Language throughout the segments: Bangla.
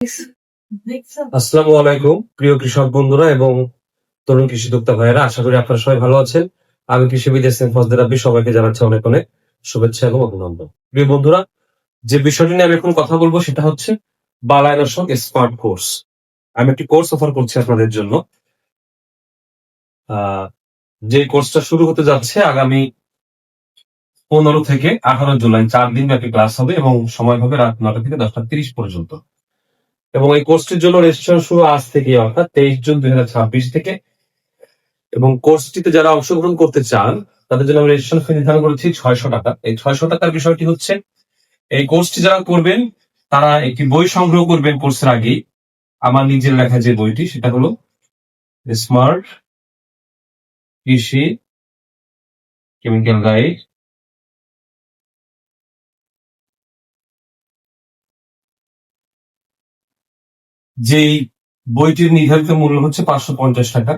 আসসালামু আলাইকুম প্রিয় কৃষক বন্ধুরা এবং তরুণ কৃষি উদ্যোক্তা ভাইয়েরা, আশা করি আপনারা সবাই ভালো আছেন। আমি কৃষিবিদ এস এম ফজলে রাব্বি সবাইকে জানাচ্ছি অনেক অনেক শুভেচ্ছা এবং অভিনন্দন। প্রিয় বন্ধুরা, যে বিষয়টি নিয়ে আমি এখন কথা বলবো সেটা হচ্ছে বালাইনাশক স্মার্ট কোর্স। আমি একটি কোর্স অফার করছি আপনাদের জন্য। যে কোর্সটা শুরু হতে যাচ্ছে আগামী 15 থেকে 18 জুলাই, 4 দিন ব্যাপী ক্লাস হবে এবং সময় হবে রাত 9টা থেকে 10টা 30 পর্যন্ত। এবং এই কোর্সটির জন্য রেজিস্ট্রেশন শুরু আজ থেকে, অর্থাৎ 23 জুন 2026 থেকে। এবং কোর্সটিতে যারা অংশগ্রহণ করতে চান তাদের জন্য আমি রেজিস্ট্রেশন ফি নির্ধারণ করেছি 600 টাকা। এই 600 টাকার বিষয়টি হচ্ছে, এই কোর্সটি যারা করবেন তারা একটি বই সংগ্রহ করবেন কোর্সের আগেই। আমার নিজের লেখা যে বইটি, সেটা হলো স্মার্ট কৃষি কেমিক্যাল গাইড, যেই বইটির নির্ধারিত মূল্য হচ্ছে 550 টাকা।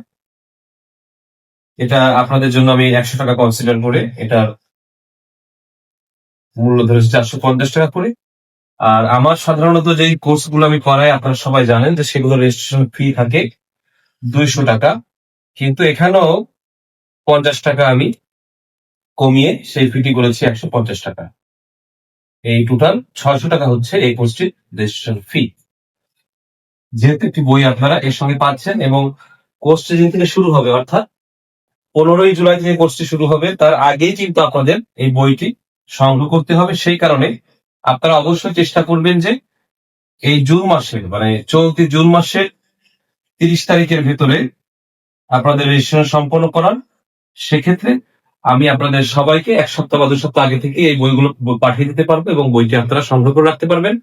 এটা আপনাদের জন্য আমি 100 টাকা কনসিডার করে এটার মূল্য ধরেছি 450 টাকা করে। আর আমার সাধারণত যেই কোর্সগুলো আমি করাই আপনারা সবাই জানেন যে সেগুলো রেজিস্ট্রেশন ফি থাকে 200 টাকা, কিন্তু এখানেও 50 টাকা আমি কমিয়ে সেই ফিটি করেছি 150 টাকা। এই টোটাল 600 টাকা হচ্ছে এই কোর্সটির রেজিস্ট্রেশন ফি। যেহেতু একটি বই আপনারা এর সঙ্গে পাচ্ছেন এবং কোর্সটি যেদিন থেকে শুরু হবে, অর্থাৎ 15ই জুলাই থেকে কোর্সটি শুরু হবে, তার আগেই কিন্তু আপনাদের এই বইটি সংগ্রহ করতে হবে। সেই কারণে আপনারা অবশ্যই চেষ্টা করবেন যে এই জুন মাসের, মানে চলতি জুন মাসের 30 তারিখের ভেতরে আপনাদের রেজিস্ট্রেশন সম্পন্ন করার। সেক্ষেত্রে আমি আপনাদের সবাইকে 1 সপ্তাহ বা 2 সপ্তাহ আগে থেকে এই বইগুলো পাঠিয়ে দিতে পারবো এবং বইটি আপনারা সংগ্রহ করে রাখতে পারবেন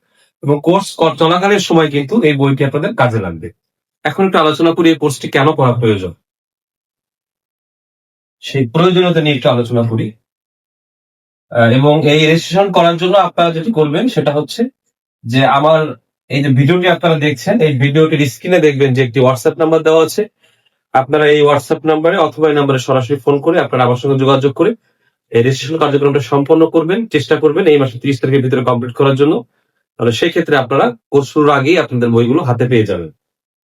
এবং কোর্স চলাকালীন সময় কিন্তু এই বইটি আপনাদের কাজে লাগবে। এখন একটু আলোচনা করি এই কোর্সটি কেন করা প্রয়োজন, সেই প্রয়োজনীয়তা নিয়ে একটু আলোচনা করি। এবং এই রেজিস্ট্রেশন করার জন্য আপনারা যেটি করবেন সেটা হচ্ছে যে আমার এই যে ভিডিওটি আপনারা দেখছেন, এই ভিডিওটির স্ক্রিনে দেখবেন যে একটি হোয়াটসঅ্যাপ নাম্বার দেওয়া আছে। আপনারা এই হোয়াটসঅ্যাপ নাম্বারে অথবা এই নাম্বারে সরাসরি ফোন করে আপনারা আমার সঙ্গে যোগাযোগ করে এই রেজিস্ট্রেশন কার্যক্রমটা সম্পন্ন করবেন। চেষ্টা করবেন এই মাসে 30 তারিখের ভিতরে কমপ্লিট করার জন্য। তাহলে সেই ক্ষেত্রে আপনারা কোর্স শুরুর আগেই আপনাদের বইগুলো হাতে পেয়ে যাবেন।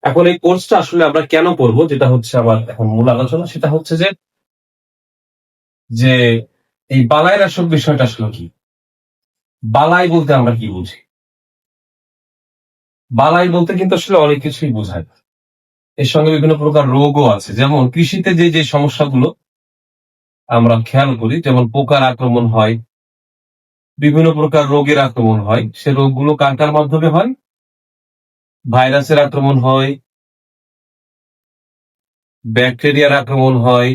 এখন এই কোর্সটা আসলে আমরা কেন করব, যেটা হচ্ছে আমার এখন মূল আলোচনা, সেটা হচ্ছে যে যে এই বালাই নাশক বিষয়টা আসলে কি। বালাই বলতে আমরা কি বুঝি? বালাই বলতে কিন্তু আসলে অনেক কিছুই বোঝায়। এর সঙ্গে বিভিন্ন প্রকার রোগও আছে, যেমন কৃষিতে যে যে সমস্যাগুলো আমরা খেয়াল করি, যেমন পোকার আক্রমণ হয়, বিভিন্ন প্রকার রোগের আক্রমণ হয়। সে রোগগুলো কার কার মাধ্যমে হয়? ভাইরাসের আক্রমণ হয়, ব্যাকটেরিয়ার আক্রমণ হয়,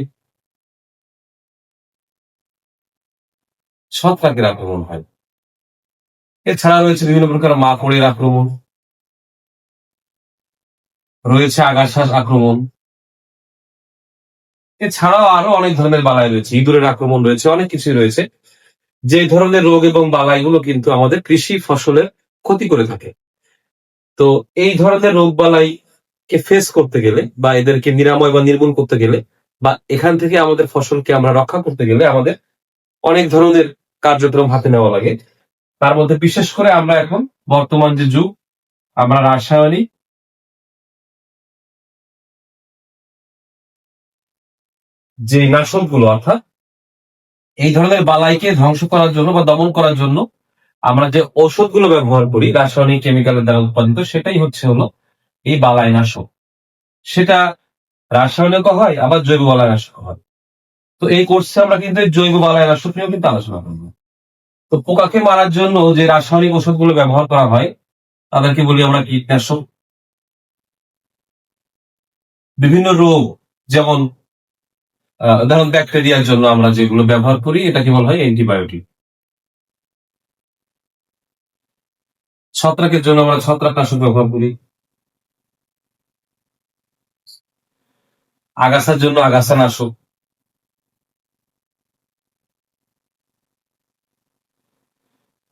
ছত্রাকের আক্রমণ হয়। এছাড়া রয়েছে বিভিন্ন প্রকার মাকড়ের আক্রমণ, রয়েছে আগাছার আক্রমণ। এছাড়াও আরো অনেক ধরনের বালাই রয়েছে, ইঁদুরের আক্রমণ রয়েছে, অনেক কিছুই রয়েছে। যে ধরনের রোগ এবং বালাইগুলো কিন্তু আমাদের কৃষি ফসলের ক্ষতি করে থাকে। তো এই ধরনের রোগ বালাই কে ফেস করতে গেলে বা এদেরকে নিরাময় বা নির্মূল করতে গেলে বা এখান থেকে আমাদের ফসলকে আমরা রক্ষা করতে গেলে আমাদের অনেক ধরনের কার্যক্রম হাতে নেওয়া লাগে। তার মধ্যে বিশেষ করে আমরা এখন বর্তমান যে যুগ, আমরা রাসায়নিক যে নাশকগুলো, অর্থাৎ এই ধরনের বালাইকে ধ্বংস করার জন্য বা দমন করার জন্য আমরা যে ঔষধগুলো ব্যবহার করি রাসায়নিক কেমিক্যালের দ্বারা উৎপাদিত, সেটাই হলো এই বালাই নাশক। সেটা রাসায়নিক হয়, আবার জৈব বালাই নাশক হয়। তো এই কোর্সে আমরা কিন্তু জৈব বালাই নাশক নিয়েও কিন্তু আলোচনা করবো। তো পোকাকে মারার জন্য যে রাসায়নিক ওষুধগুলো ব্যবহার করা হয় তাদেরকে বলি আমরা কীটনাশক। বিভিন্ন রোগ, যেমন ধরুন ব্যাকটেরিয়ার জন্য আমরা যেগুলো ব্যবহার করি এটাকে বলা হয় অ্যান্টিবায়োটিক। ছত্রাকের জন্য আমরা ছত্রাকনাশক ব্যবহার করি। আগাছার জন্য আগাছানাশক।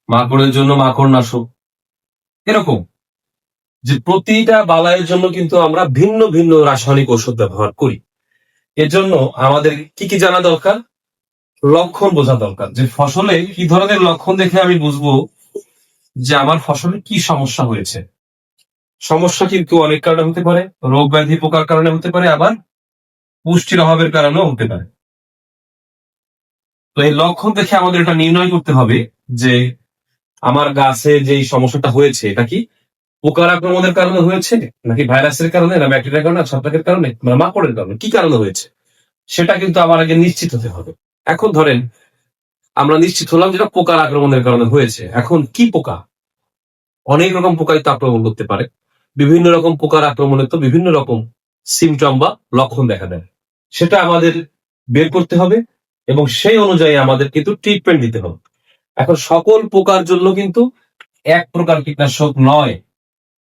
মাকড়ের জন্য মাকড়নাশক। এরকম যে প্রতিটা বালাইয়ের জন্য কিন্তু আমরা ভিন্ন ভিন্ন রাসায়নিক ওষুধ ব্যবহার করি। এজন্য আমাদের কি কি জানা দরকার? লক্ষণ বোঝা দরকার, যে ফসলে কি ধরনের লক্ষণ দেখে আমি বুঝবো যে আমার ফসলে কি সমস্যা হয়েছে। সমস্যা কিন্তু অনেক কারণে হতে পারে, রোগ ব্যাধি পোকার কারণে হতে পারে, আবার পুষ্টির অভাবের কারণেও হতে পারে। তো এই লক্ষণ দেখে আমাদের এটা নির্ণয় করতে হবে যে আমার গাছে যে সমস্যাটা হয়েছে এটা কি পোকার আক্রমণের কারণে হয়েছে, নাকি ভাইরাসের কারণে, না ব্যাকটেরিয়ার কারণে, ছত্রাকের কারণে, না মাকড়ের কারণে, কি কারণে হয়েছে সেটা কিন্তু আমার আগে নিশ্চিত হতে হবে। এখন ধরেন আমরা নিশ্চিত হলাম যেটা পোকার আক্রমণের কারণে হয়েছে। এখন কি পোকা? অনেক রকম পোকাই তো আক্রমণ করতে পারে। বিভিন্ন রকম পোকার আক্রমণে তো বিভিন্ন রকম সিমটম বা লক্ষণ দেখা দেয়, সেটা আমাদের বের করতে হবে এবং সেই অনুযায়ী আমাদের কিন্তু ট্রিটমেন্ট দিতে হবে। এখন সকল পোকার জন্য কিন্তু এক প্রকার কীটনাশক নয়।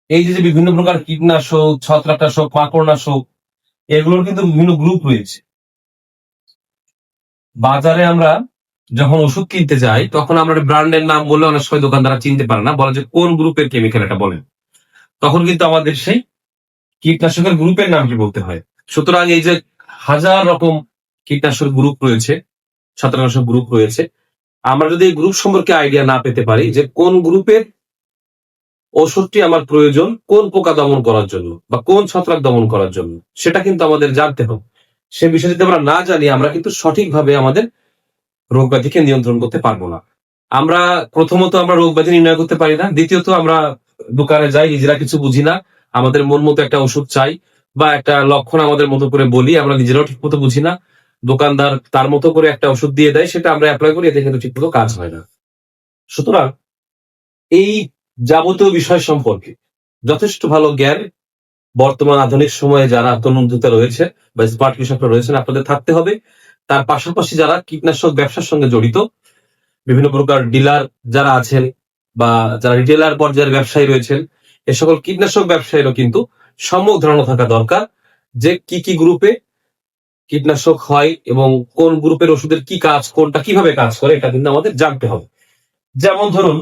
এই যে যে বিভিন্ন প্রকার কীটনাশক, ছত্রাকনাশক, মাকড়নাশক, এগুলোর কিন্তু বিভিন্ন গ্রুপ রয়েছে। বাজারে আমরা যখন ওষুধ কিনতে যাই তখন আমরা ব্র্যান্ডের নাম বললে অনেক সময় দোকানদাররা চিনতে পারে না, বলে যে কোন গ্রুপের কেমিক্যাল এটা বলেন। তখন কিন্তু আমাদের সেই কীটনাশকের গ্রুপের নামটি বলতে হয়। সুতরাং এই যে হাজার রকম কীটনাশক গ্রুপ রয়েছে, ছত্রাকনাশক গ্রুপ রয়েছে, আমরা যদি এই গ্রুপ সম্পর্কে আইডিয়া না পেতে পারি যে কোন গ্রুপের ওষুধটি আমার প্রয়োজন কোন পোকা দমন করার জন্য বা কোন ছত্রাক দমন করার জন্য, সেটা কিন্তু আমাদের জানতে হবে। সে বিষয়ে যদি আমরা না জানি আমরা কিন্তু সঠিকভাবে আমাদের রোগ ব্যাধিকে নিয়ন্ত্রণ করতে পারবো না। আমরা প্রথমত আমরা রোগ ব্যাধি নির্ণয় করতে পারি না, দ্বিতীয়ত আমরা দোকানে যাই নিজেরা কিছু বুঝি না, আমাদের মন মতো একটা ওষুধ চাই বা একটা লক্ষণ আমাদের মতো করে বলি, আমরা নিজেরাও ঠিক মতো বুঝি না, দোকানদার তার মতো করে একটা ওষুধ দিয়ে দেয়, সেটা আমরা অ্যাপ্লাই করি, এতে কিন্তু ঠিক মতো কাজ হয় না। সুতরাং এই যাবতীয় বিষয় সম্পর্কে যথেষ্ট ভালো জ্ঞান বর্তমান আধুনিক সময়ে যারা তরুণতা রয়েছে বা স্মার্ট কৃষকরা রয়েছেন আপনাদের থাকতে হবে। তার পাশাপাশি যারা কীটনাশক ব্যবসার সঙ্গে জড়িত, বিভিন্ন প্রকার ডিলার যারা আছেন বা যারা রিটেলার পর্যায়ের ব্যবসায়ী রয়েছেন, এ সকল কীটনাশক ব্যবসায়ীরও কিন্তু সম্যক ধারণা থাকা দরকার যে কি কি গ্রুপে কীটনাশক হয় এবং কোন গ্রুপের ওষুধের কি কাজ, কোনটা কিভাবে কাজ করে, এটা কিন্তু আমাদের জানতে হবে। যেমন ধরুন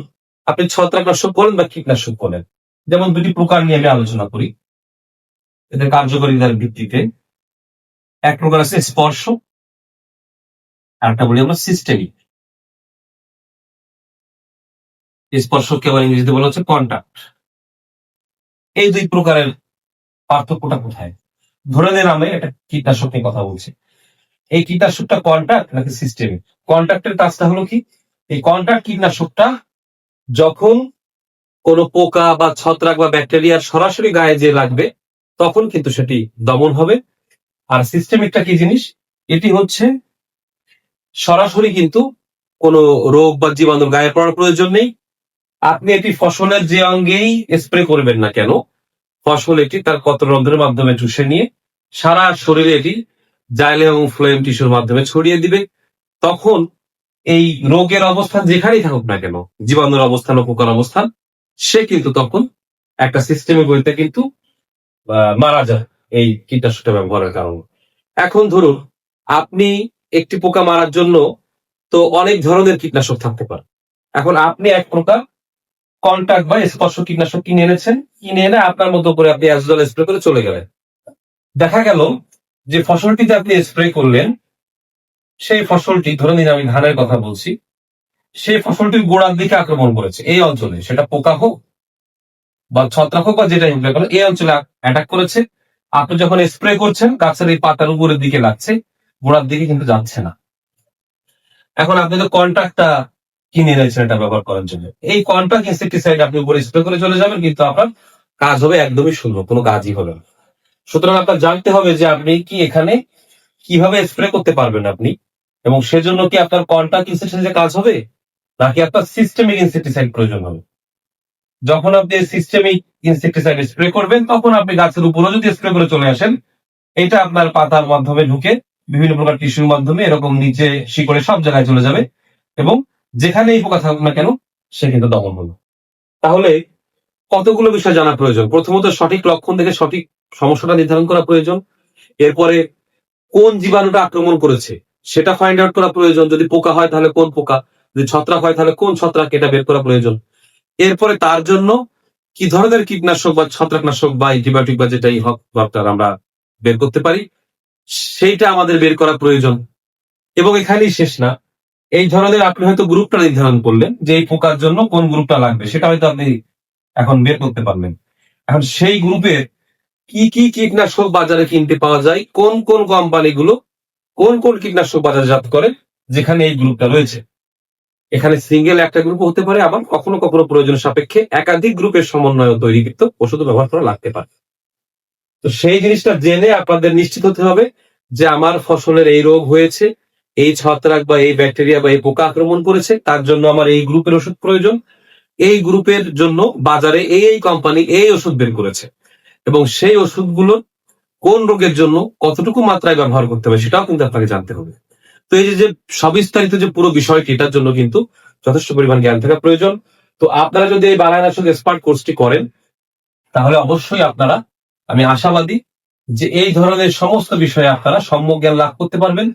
আপনি ছত্রাকনাশক বলেন বা কীটনাশক বলেন, যেমন দুটি প্রকার নিয়ে আমি আলোচনা করি এদের কার্যকারিতার ভিত্তিতে। এক প্রকার আছে স্পর্শ, আর একটা বলি আমরা সিস্টেমিক। স্পর্শকে আবার ইংরেজিতে বলা হচ্ছে কন্টাক্ট। এই দুই প্রকারের পার্থক্যটা কোথায়? ধরে নেন আমি একটা কীটনাশক নিয়ে কথা বলছি, এই কীটনাশকটা কন্টাক্ট নাকি সিস্টেমিক? কন্টাক্টের কাজটা হলো কি, এই কন্টাক্ট কীটনাশকটা যখন কোনো পোকা বা ছত্রাক বা ব্যাকটেরিয়ার সরাসরি গায়ে যে লাগবে তখন কিন্তু সেটি দমন হবে। আর সিস্টেমিকটা কি জিনিস? এটি হচ্ছে সরাসরি কিন্তু কোনো রোগ বা জীবাণুর গায়ে পড়ার প্রয়োজন নেই, আপনি এটি ফসলের যে অঙ্গেই স্প্রে করবেন না কেন, ফসল এটি তার পত্ররন্ধ্রের মাধ্যমে চুষে নিয়ে সারা শরীরে এটি জাইলেম এবং ফ্লোয়েম টিস্যুর মাধ্যমে ছড়িয়ে দিবে। তখন এই রোগের অবস্থান যেখানেই থাকুক না কেন, জীবাণুর অবস্থান ও পোকার অবস্থান, সে কিন্তু তখন একটা সিস্টেমে বইতে কিন্তু মারা যায় এই কীটনাশকটা ব্যবহারের কারণে। এখন ধরুন আপনি একটি পোকা মারার জন্য তো অনেক ধরনের কীটনাশক থাকতে পারে। এখন আপনি এক প্রকার কন্টাক্ট বা স্পর্শ কীটনাশক কিনে এনেছেন, কিনে এনে আপনার মতো করে আপনি অ্যাজল স্প্রে করে চলে গেলেন। দেখা গেল যে ফসলটিতে আপনি স্প্রে করলেন, সেই ফসলটি ধরে নিন আমি ধানের কথা বলছি, সেই ফসলটির গোড়ার দিকে আক্রমণ করেছে এই অঞ্চলে, সেটা পোকা হোক বা ছত্রাক হোক বা যেটা ইমপ্লয় করলো, এই অঞ্চলে অ্যাটাক করেছে। আপনি যখন স্প্রে করছেন গাছের এই পাতার উপরের দিকে লাগছে, গোড়ার দিকে কিন্তু যাচ্ছে না। এখন আপনি তো কন্ট্রাক্টটা কিনে নিয়েছেন এটা ব্যবহার করার জন্য, এই কন্ট্রাক্ট ইনসেক্টিসাইড আপনি উপরে স্প্রে করে চলে যাবেন, কিন্তু আপনার কাজ হবে একদমই শূন্য, কোনো কাজই হবে না। সুতরাং আপনার জানতে হবে যে আপনি কি এখানে কিভাবে স্প্রে করতে পারবেন আপনি, এবং সেজন্য কি আপনার কন্ট্রাক্ট ইনসেক্টিসাইডে কাজ হবে নাকি আপনার সিস্টেমিক ইনসেক্টিসাইড প্রয়োজন হবে। যখন আপনি সিস্টেমিক ইনসেক্টিসাইড স্প্রে করবেন তখন আপনি গাছের উপরে যদি স্প্রে করে চলে আসেন, এটা আপনার পাতার মাধ্যমে ঢুকে বিভিন্ন প্রকার টিস্যুর মাধ্যমে এরকম নিচে শিকড়ে সব জায়গায় চলে যাবে এবং যেখানেই পোকা থাকুক না কেন সে কিন্তু দমন হলো। তাহলে কতগুলো বিষয় জানা প্রয়োজন। প্রথমত সঠিক লক্ষণ দেখে সঠিক সমস্যাটা নির্ধারণ করা প্রয়োজন। এরপরে কোন জীবাণুটা আক্রমণ করেছে সেটা ফাইন্ড আউট করা প্রয়োজন, যদি পোকা হয় তাহলে কোন পোকা, যদি ছত্রাক হয় তাহলে কোন ছত্রাক, এটা বের করা প্রয়োজন। এরপরে তার জন্য কি ধরনের কীটনাশক বা ছত্রাকনাশক বা অ্যান্টিবায়োটিক বা যেটাই হোক আপনার আমরা বের করতে পারি, সেইটা আমাদের বের করা প্রয়োজন। এবং এখানেই শেষ না, এই ধরনের আপনি হয়তো গ্রুপটা নির্ধারণ করলেন যে এই পোকার জন্য কোন গ্রুপটা লাগবে, সেটা হয়তো আপনি এখন বের করতে পারলেন। এখন সেই গ্রুপের কি কি কীটনাশক বাজারে কিনতে পাওয়া যায়, কোন কোন কোম্পানিগুলো কোন কোন কীটনাশক বাজারজাত করে, যেখানে এই গ্রুপটা রয়েছে। এখানে সিঙ্গেল একটা গ্রুপ হতে পারে, আবার কখনো কখনো প্রয়োজন সাপেক্ষে একাধিক গ্রুপের সমন্বয়ে তৈরিকৃত ওষুধ ব্যবহার করা লাগতে পারে। তো সেই জিনিসটা জেনে আপনাদের নিশ্চিত হতে হবে যে আমার ফসলের এই রোগ হয়েছে, এই ছত্রাক বা এই ব্যাকটেরিয়া বা এই পোকা আক্রমণ করেছে, তার জন্য আমার এই গ্রুপের ওষুধ প্রয়োজন। এই গ্রুপের জন্য বাজারে এই কোম্পানি এই ওষুধ বের করেছে, এবং সেই ওষুধগুলো কোন রোগের জন্য কতটুকু মাত্রায় ব্যবহার করতে হবে সেটাও কিন্তু আপনাকে জানতে হবে। তো এই যে সবিস্তারিত যে পুরো বিষয়টি, এটার জন্য কিন্তু যথেষ্ট পরিমাণ জ্ঞান থাকা প্রয়োজন। তো আপনারা যদি এই বালাইনাশক এক্সপার্ট কোর্সটি করেন, তাহলে অবশ্যই আপনারা, আমি আশাবাদী যে এই ধরনের সমস্ত বিষয়ে আপনারা সম্যক জ্ঞান লাভ করতে পারবেন,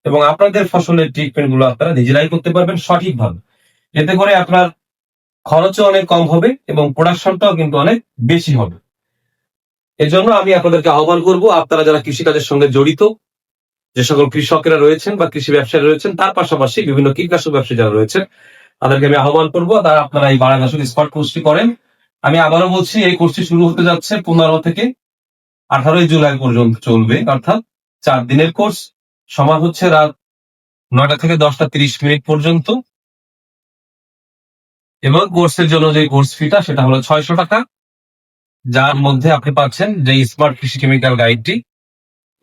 এবং আপনাদের ফসলের ট্রিটমেন্ট গুলো আপনারা নিজেরাই করতে পারবেন সঠিকভাবে। এতে করে আপনার খরচও অনেক কম হবে এবং প্রোডাকশনটাও কিন্তু অনেক বেশি হবে। এজন্য আমি আপনাদেরকে আহ্বান করব, আপনারা যারা কৃষিকাজের সঙ্গে জড়িত, যে সকল কৃষকেরা রয়েছেন বা কৃষি ব্যবসায়ী রয়েছেন, তার পাশাপাশি বিভিন্ন কীটনাশক ব্যবসায়ী যারা রয়েছেন, তাদেরকে আমি আহ্বান করবো তারা আপনারা এই বালাইনাশক এক্সপার্ট কোর্সটি করেন। আমি আবারও বলছি, এই কোর্সটি শুরু হতে যাচ্ছে 15 থেকে 18 জুলাই পর্যন্ত চলবে, অর্থাৎ 4 দিনের কোর্স। সময় হচ্ছে রাত 9টা থেকে 10টা 30 মিনিট পর্যন্ত, এবং কোর্সের জন্য যে কোর্স ফিটা সেটা হলো 600 টাকা, যার মধ্যে আপনি পাচ্ছেন যে স্মার্ট কৃষি কেমিক্যাল গাইডটি।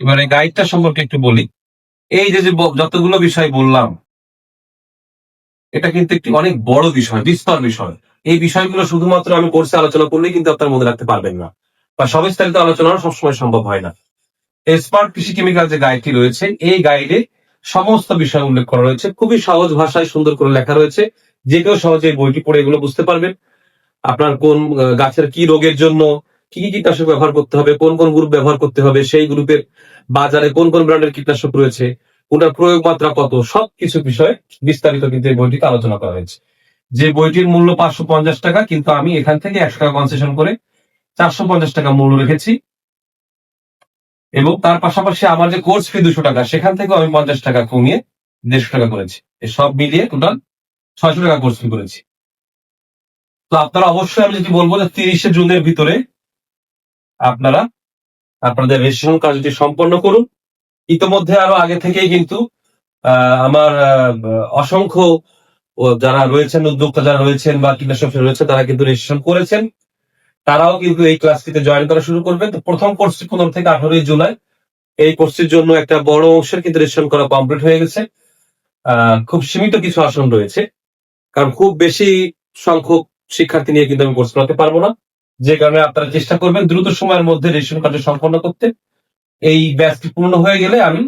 এবার এই গাইডটা সম্পর্কে একটু বলি। এই যে যতগুলো বিষয় বললাম, এটা কিন্তু একটি অনেক বড় বিষয়, বিস্তর বিষয়। এই বিষয়গুলো শুধুমাত্র আমি কোর্সে আলোচনা করলেই কিন্তু আপনার মনে রাখতে পারবেন না, বা সবিস্তারিত আলোচনা সবসময় সম্ভব হয় না। স্মার্ট কৃষি কেমিক্যাল যে গাইডটি রয়েছে, এই গাইডে সমস্ত বিষয় উল্লেখ করা রয়েছে, খুবই সহজ ভাষায় সুন্দর করে লেখা রয়েছে। যে কেউ সহজে এই বইটি পড়ে এগুলো বুঝতে পারবেন। আপনার কোন গাছের কি রোগের জন্য কি কি কীটনাশক ব্যবহার করতে হবে, কোন কোন গ্রুপ ব্যবহার করতে হবে, সেই গ্রুপের বাজারে কোন কোন ব্র্যান্ডের কীটনাশক রয়েছে, কোনটার প্রয়োগ মাত্রা কত, সবকিছু বিষয়ে বিস্তারিত কিন্তু এই বইটিতে আলোচনা করা হয়েছে। যে বইটির মূল্য 550 টাকা, কিন্তু আমি এখান থেকে 100 টাকা কনসেশন করে 450 টাকা মূল্য রেখেছি, এবং তার পাশাপাশি আমার যে কোর্স ফি 200 টাকা, সেখান থেকেও আমি 50 টাকা কমিয়ে 150 টাকা করেছি। সব মিলিয়ে টোটাল 600 টাকা কোর্স ফি করেছি। তো আপনারা অবশ্যই, আমি যদি বলবো যে 30শে জুনের ভিতরে আপনারা আপনাদের রেজিস্ট্রেশন কাজটি সম্পন্ন করুন। ইতোমধ্যে আরো আগে থেকেই কিন্তু আমার অসংখ্য যারা রয়েছেন, উদ্যোক্তা যারা রয়েছেন বা কীটনাশক রয়েছে, তারা কিন্তু রেজিস্ট্রেশন করেছেন। তারাও কিন্তু এই ক্লাসটিতে জয়েন করা শুরু করবেন। তো প্রথম কোর্সটি 15 থেকে 18 জুলাই, এই কোর্সটির জন্য একটা বড় অংশের কিন্তু রেজিস্ট্রেশন করা কমপ্লিট হয়ে গেছে। খুব সীমিত কিছু আসন রয়েছে, কারণ খুব বেশি সংখ্যক শিক্ষার্থী নিয়ে কিন্তু আমি কোর্স করাতে পারবো না। যে কারণে আপনারা চেষ্টা করবেন দ্রুত সময়ের মধ্যে রেজিস্ট্রেশন কার্য সম্পন্ন করতে। এই ব্যাচটি পূর্ণ হয়ে গেলে আমি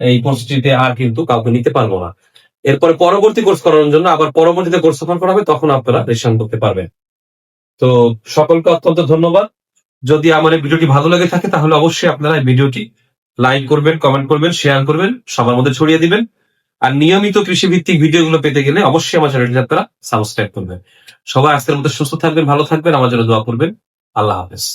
এই কোর্সটিতে আর কিন্তু কাউকে নিতে পারবো না। এরপরে পরবর্তী কোর্স করানোর জন্য আবার পরবর্তীতে কোর্স ওপেন করা হবে, তখন আপনারা রেজিস্ট্রেশন করতে পারবেন। তো সকলকে অত্যন্ত ধন্যবাদ। যদি আমার এই ভিডিওটি ভালো লাগে থাকে, তাহলে অবশ্যই আপনারা এই ভিডিওটি লাইক করবেন, কমেন্ট করবেন, শেয়ার করবেন, সবার মধ্যে ছড়িয়ে দিবেন। আর নিয়মিত কৃষিভিত্তিক ভিডিওগুলো পেতে গেলে অবশ্যই আমার চ্যানেলটি আপনারা সাবস্ক্রাইব করবেন। সবাই আজকের মধ্যে সুস্থ থাকবেন, ভালো থাকবেন, আমার জন্য দোয়া করবেন। আল্লাহ হাফেজ।